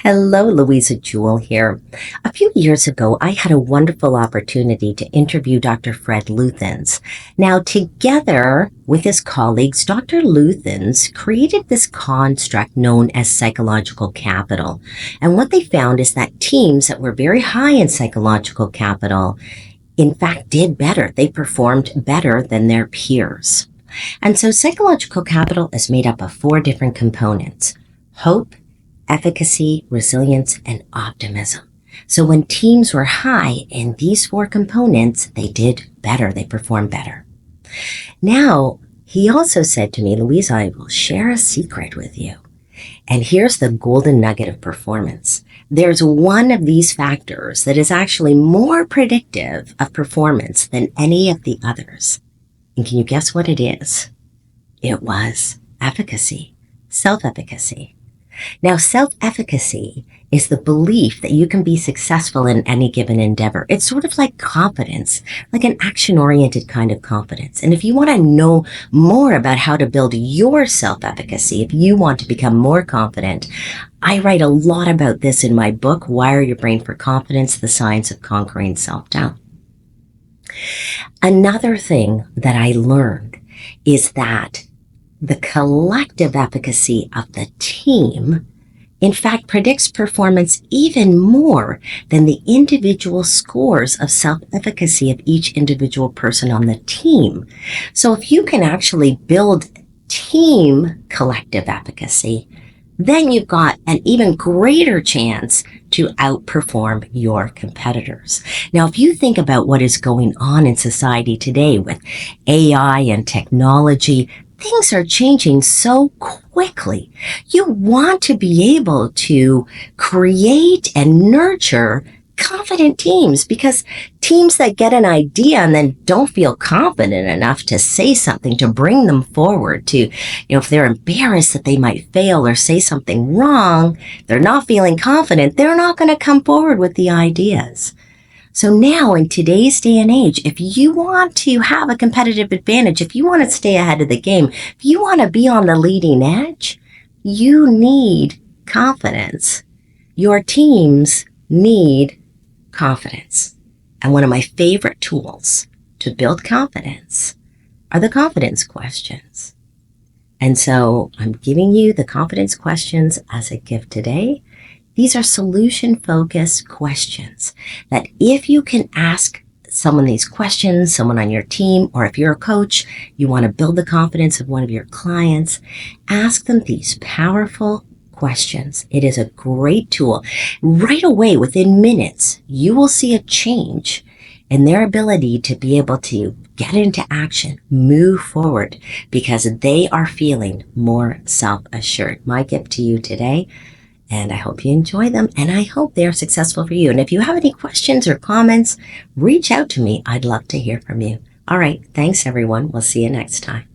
Hello, Louisa Jewell here. A few years ago, I had a wonderful opportunity to interview Dr. Fred Luthans. Now, together with his colleagues, Dr. Luthans created this construct known as psychological capital. And what they found is that teams that were very high in psychological capital, in fact, did better. They performed better than their peers. And so psychological capital is made up of 4 different components: hope, efficacy, resilience, and optimism. So when teams were high in these 4 components, they did better. They performed better. Now, he also said to me, Louisa, I will share a secret with you. And here's the golden nugget of performance. There's one of these factors that is actually more predictive of performance than any of the others. And can you guess what it is? It was efficacy, self-efficacy. Now, self-efficacy is the belief that you can be successful in any given endeavor. It's sort of like confidence, like an action-oriented kind of confidence. And if you want to know more about how to build your self-efficacy, if you want to become more confident, I write a lot about this in my book, Wire Your Brain for Confidence, The Science of Conquering Self-Doubt. Another thing that I learned is that the collective efficacy of the team, in fact, predicts performance even more than the individual scores of self-efficacy of each individual person on the team. So if you can actually build team collective efficacy, then you've got an even greater chance to outperform your competitors. Now, if you think about what is going on in society today with AI and technology, things are changing so quickly. You want to be able to create and nurture confident teams, because teams that get an idea and then don't feel confident enough to say something, to bring them forward, to, if they're embarrassed that they might fail or say something wrong, they're not feeling confident, they're not going to come forward with the ideas. So now in today's day and age, if you want to have a competitive advantage, if you want to stay ahead of the game, if you want to be on the leading edge, you need confidence. Your teams need confidence. And one of my favorite tools to build confidence are the confidence questions. And so I'm giving you the confidence questions as a gift today. These are solution-focused questions that if you can ask someone these questions, someone on your team, or if you're a coach, you want to build the confidence of one of your clients, ask them these powerful questions. It is a great tool. Right away, within minutes, you will see a change in their ability to be able to get into action, move forward, because they are feeling more self-assured. My gift to you today, and I hope you enjoy them, and I hope they are successful for you. And if you have any questions or comments, reach out to me. I'd love to hear from you. All right. Thanks, everyone. We'll see you next time.